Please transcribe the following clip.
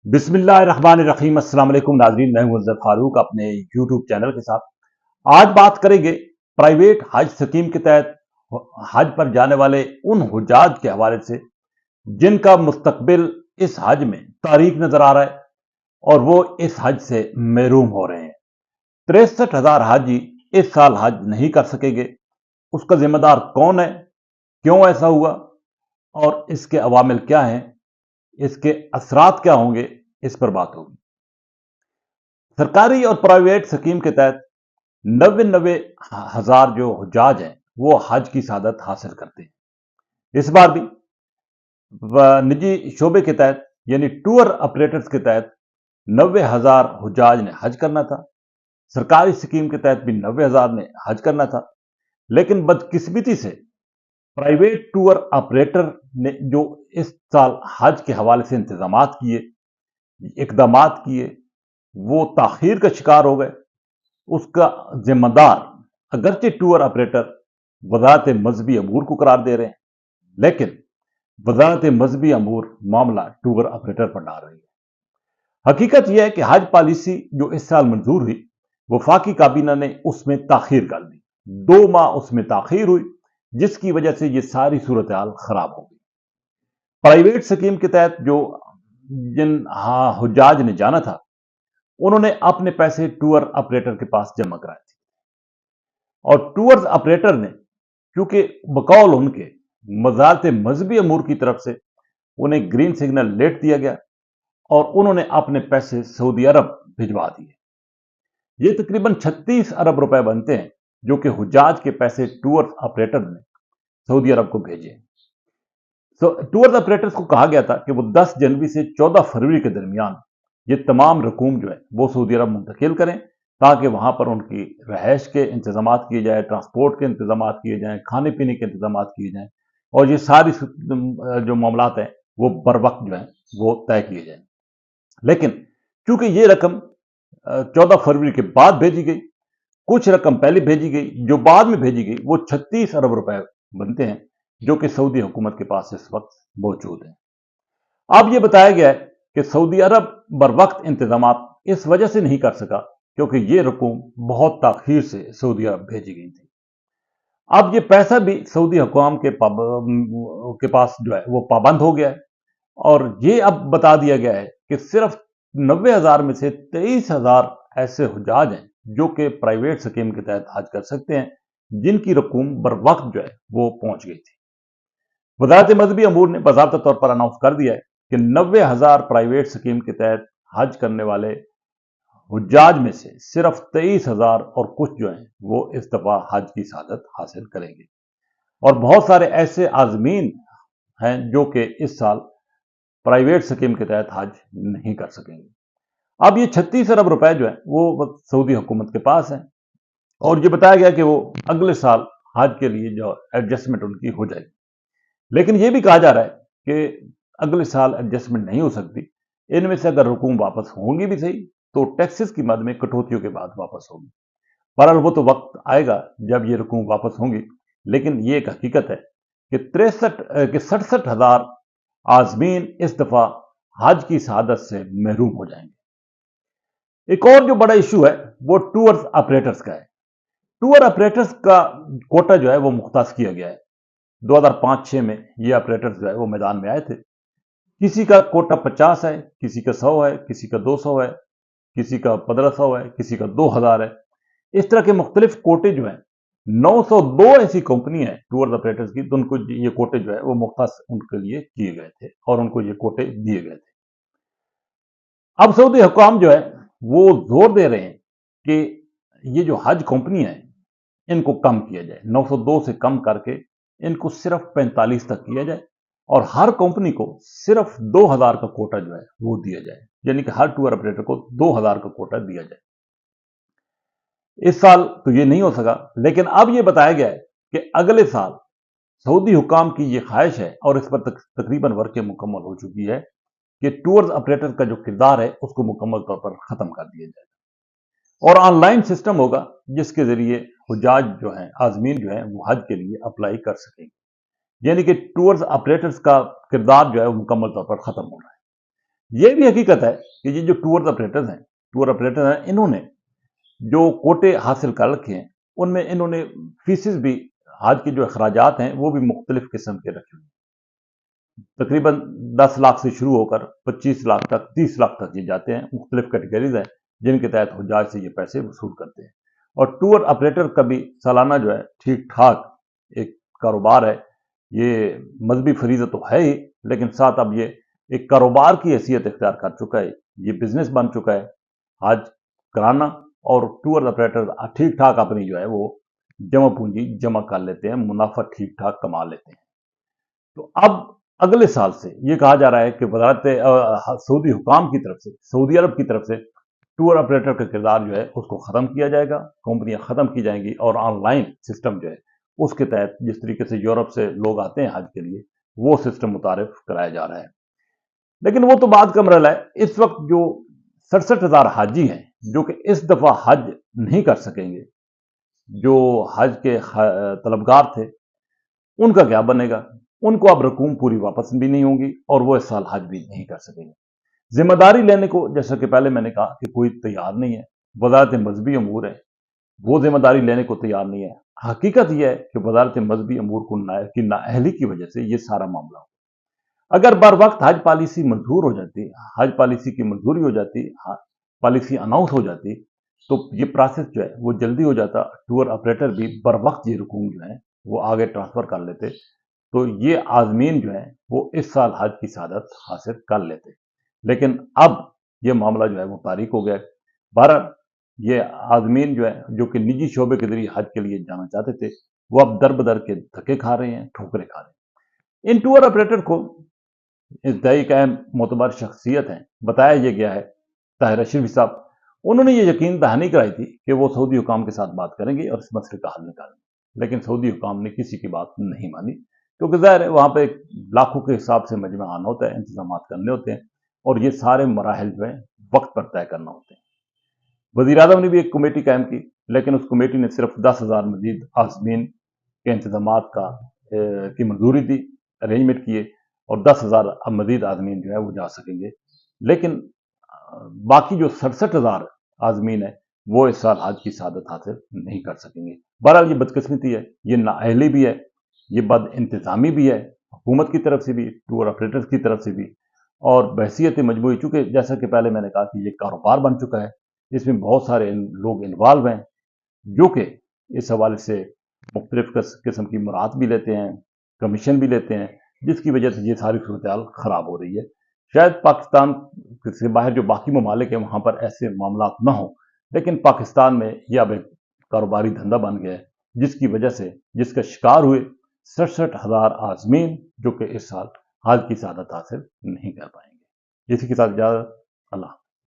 बिस्मिल्लाहिर्रहमानिर्रहीम। अस्सलाम वालेकुम नाज़रीन, मैं हूं अज़हर फारूक अपने यूट्यूब चैनल के साथ। आज बात करेंगे प्राइवेट हज स्कीम के तहत हज पर जाने वाले उन हुज्जाज के हवाले से जिनका मुस्तकबिल इस हज में तारीक नजर आ रहा है और वो इस हज से महरूम हो रहे हैं। 63,000 हाजी इस साल हज नहीं कर सकेंगे। उसका जिम्मेदार कौन है, क्यों ऐसा हुआ और इसके अवामिल क्या हैं, इसके असरात क्या होंगे, इस पर बात होगी। सरकारी और प्राइवेट स्कीम के तहत 90,000 जो हुज्जाज हैं वो हज की सादत हासिल करते हैं। इस बार भी निजी शोबे के तहत यानी टूर ऑपरेटर्स के तहत 90,000 हुज्जाज ने हज करना था। सरकारी स्कीम के तहत भी 90,000 ने हज करना था, लेकिन बदकिस्मती से प्राइवेट टूर ऑपरेटर ने जो इस साल हज के हवाले से इकदाम किए, वो ताखीर का शिकार हो गए। उसका जिम्मेदार अगरचे टूर ऑपरेटर वजारत मजहबी अमूर को करार दे रहे हैं, लेकिन वजारत मजहबी अमूर मामला टूर ऑपरेटर पर डाल रही है। हकीकत यह है कि हज पॉलिसी जो इस साल मंजूर हुई, वफाकी काबीना ने उसमें ताखीर कर दी। 2 माह उसमें ताखीर हुई, जिसकी वजह से यह सारी सूरत हाल खराब हो गई। प्राइवेट स्कीम के तहत जिन हुज्जाज ने जाना था, उन्होंने अपने पैसे टूर ऑपरेटर के पास जमा कराए थे और टूर ऑपरेटर ने, क्योंकि बकौल उनके वजारत मजहबी अमूर की तरफ से उन्हें ग्रीन सिग्नल लेट दिया गया और उन्होंने अपने पैसे सऊदी अरब भिजवा दिए। ये तकरीबन 36 अरब रुपए बनते हैं, जो कि हुज्जाज के पैसे टूर ऑपरेटर ने सऊदी अरब को भेजे। टूर ऑपरेटर्स को कहा गया था कि वो 10 जनवरी से 14 फरवरी के दरमियान ये तमाम रकूम जो है वो सऊदी अरब मुंतकिल करें, ताकि वहां पर उनकी रहायश के इंतजाम किए जाए, ट्रांसपोर्ट के इंतजाम किए जाएं, खाने पीने के इंतजाम किए जाएं और ये सारी जो मामलात हैं वो बर वक्त जो है वो तय किए जाएं। लेकिन चूंकि ये रकम 14 फरवरी के बाद भेजी गई, कुछ रकम पहले भेजी गई, जो बाद में भेजी गई वो 36 अरब रुपए बनते हैं, जो कि सऊदी हुकूमत के पास इस वक्त मौजूद है। अब यह बताया गया है कि सऊदी अरब बर वक्त इंतजाम इस वजह से नहीं कर सका क्योंकि यह रकूम बहुत ताखीर से सऊदी अरब भेजी गई थी। अब यह पैसा भी सऊदी हुकाम के पास जो है वो पाबंद हो गया है और यह अब बता दिया गया है कि सिर्फ 90,000 में से 23,000 ऐसे हुज्जाज हैं जो कि प्राइवेट स्कीम के तहत हज कर सकते हैं, जिनकी रकूम बर वक्त जो है वो पहुंच गई थी। वजारत मजहबी अमूर ने बाज़ाब्ता तौर पर अनाउंस कर दिया है कि 90,000 प्राइवेट स्कीम के तहत हज करने वाले हुज्जाज में से सिर्फ 23,000 और कुछ जो हैं वो इस दफा हज की सादत हासिल करेंगे और बहुत सारे ऐसे आजमीन हैं जो कि इस साल प्राइवेट स्कीम के तहत हज नहीं कर सकेंगे। अब ये 36 अरब रुपए जो है वो सऊदी हुकूमत के पास है और ये बताया गया कि वो अगले साल हज के लिए जो एडजस्टमेंट उनकी हो जाएगी। लेकिन यह भी कहा जा रहा है कि अगले साल एडजस्टमेंट नहीं हो सकती। इनमें से अगर रकूम वापस होंगी भी सही तो टैक्सेस की मद में कटौतियों के बाद वापस होगी। बहरहाल वो तो वक्त आएगा जब ये रकूम वापस होंगी, लेकिन ये एक हकीकत है कि 67,000 आजमीन इस दफा हज की शहादत से महरूम हो जाएंगे। एक और जो बड़ा इशू है वो टूर ऑपरेटर्स का है। टूर ऑपरेटर्स का कोटा जो है वो मुख्तास किया गया है। 2005-6 में ये ऑपरेटर्स जो है वो मैदान में आए थे। किसी का कोटा 50 है, किसी का 100 है, किसी का 200 है, किसी का 1500 है, किसी का 2000 है। इस तरह के मुख्तलिफ कोटे जो हैं, 902 ऐसी कंपनी है टूर ऑपरेटर्स की, तो उनको ये कोटे जो है वो मुख्तास उनके लिए किए गए थे और उनको ये कोटे दिए गए थे। अब सऊदी हुकाम जो है वो जोर दे रहे हैं कि ये जो हज कंपनी है इनको कम किया जाए, 902 से कम करके इनको सिर्फ 45 तक किया जाए और हर कंपनी को सिर्फ 2,000 का कोटा जो है वो दिया जाए, यानी कि हर टूर ऑपरेटर को 2,000 का कोटा दिया जाए। इस साल तो ये नहीं हो सका, लेकिन अब ये बताया गया है कि अगले साल सऊदी हुकाम की ये ख्वाहिश है और इस पर तकरीबन वर्क मुकम्मल हो चुकी है कि टूर ऑपरेटर का जो किरदार है उसको मुकम्मल तौर पर खत्म कर दिया जाए और ऑनलाइन सिस्टम होगा जिसके जरिए हुज्जाज जो हैं, आजमीन जो हैं, वो हज के लिए अप्लाई कर सकेंगे। यानी कि टूर्स ऑपरेटर्स का किरदार जो है वो मुकम्मल तौर पर खत्म हो रहा है। ये भी हकीकत है कि ये जो टूर ऑपरेटर्स हैं, इन्होंने जो कोटे हासिल कर रखे हैं, उनमें इन्होंने फीसिस भी, हज के जो अखराजात हैं वो भी मुख्तलिफ किस्म के रखे हुए हैं। तकरीबन 10 लाख से शुरू होकर 25 लाख तक, 30 लाख तक ये जाते हैं। मुख्तलिफ कैटेगरीज हैं जिनके तहत हुज्जाज से ये पैसे वसूल करते हैं। और टूर ऑपरेटर का भी सालाना जो है ठीक ठाक एक कारोबार है। ये मजहबी फरीज़ा तो है ही, लेकिन साथ अब ये एक कारोबार की हैसियत इख्तियार कर चुका है। ये बिजनेस बन चुका है हज कराना, और टूर ऑपरेटर ठीक ठाक अपनी जो है वो जमा पूंजी जमा कर लेते हैं, मुनाफा ठीक ठाक कमा लेते हैं। तो अब अगले साल से ये कहा जा रहा है कि वजारत सऊदी हुकाम की तरफ से, सऊदी अरब की तरफ से टूर ऑपरेटर का किरदार जो है उसको ख़त्म किया जाएगा, कंपनियां ख़त्म की जाएंगी और ऑनलाइन सिस्टम जो है उसके तहत जिस तरीके से यूरोप से लोग आते हैं हज के लिए, वो सिस्टम मुतारिफ कराया जा रहा है। लेकिन वो तो बात का मरहला है। इस वक्त जो 67,000 हाजी हैं जो कि इस दफ़ा हज नहीं कर सकेंगे, जो हज के तलबगार थे, उनका क्या बनेगा? उनको अब रकूम पूरी वापस भी नहीं होगी और वो इस साल हज भी नहीं कर सकेंगे। जिम्मेदारी लेने को, जैसा कि पहले मैंने कहा, कि कोई तैयार नहीं है। वजारत मजहबी अमूर है, वो जिम्मेदारी लेने को तैयार नहीं है। हकीकत यह है कि वजारत मजहबी अमूर की नाअहली की वजह से ये सारा मामला हो। अगर बर वक्त हज पॉलिसी मंजूर हो जाती, हज पॉलिसी की मंजूरी हो जाती, पॉलिसी अनाउंस हो जाती, तो ये प्रोसेस जो है वो जल्दी हो जाता। टूर ऑपरेटर भी बर वक्त ये रकूम जो है वो आगे ट्रांसफर कर लेते, तो ये आजमीन जो है वो इस साल हज की सआदत हासिल कर लेते। लेकिन अब ये मामला जो है वो तारीख हो गया। बहरहाल ये आजमीन जो है, जो कि निजी शोबे के जरिए हज के लिए जाना चाहते थे, वो अब दर बदर के धक्के खा रहे हैं, ठोकरे खा रहे हैं। इन टूर ऑपरेटर को इंतहाई कायम मोतबर शख्सियत हैं, बताया यह गया है ताहिर अशरफी साहब, उन्होंने ये यकीन दहानी कराई थी कि वो सऊदी हुकाम के साथ बात करेंगे और इस मसले का हल निकालेंगे। लेकिन सऊदी हुकाम ने किसी की बात नहीं मानी, क्योंकि जाहिर है वहाँ पे लाखों के हिसाब से मजमा आना होता है, इंतजाम करने होते हैं, और ये सारे मराहल जो है वक्त पर तय करना होते हैं। वज़ीर आज़म ने भी एक कमेटी कायम की, लेकिन उस कमेटी ने सिर्फ 10,000 मजीद आज़मीन के इंतजाम की मंजूरी दी, अरेंजमेंट किए, और 10,000 अब मजीद आज़मीन जो है वो जा सकेंगे। लेकिन बाकी जो 67,000 आज़मीन है वो इस साल हज की सआदत हासिल नहीं कर सकेंगे। बहरहाल ये बदकिस्मती है, ये नाअहली भी है, ये बद इंतज़ामी भी है, हुकूमत की तरफ से भी, टूर ऑपरेटर्स की तरफ से भी, और बहसीत मजबूरी, चूँकि जैसा कि पहले मैंने कहा कि ये कारोबार बन चुका है, इसमें बहुत सारे लोग इन्वॉल्व हैं जो कि इस हवाले से मुख्तलिफ किस्म की मुराद भी लेते हैं, कमीशन भी लेते हैं, जिसकी वजह से ये सारी सूरत ख़राब हो रही है। शायद पाकिस्तान से बाहर जो बाकी ममालिक हैं वहाँ पर ऐसे मामला ना हो, लेकिन पाकिस्तान में यह अब एक कारोबारी धंधा बन गया है, जिसकी वजह से जिसका शिकार हुए 67,000 आज़मीन जो कि इस साल हज की सआदत हासिल नहीं कर पाएंगे। इसी के साथ इजाज़त। अल्लाह।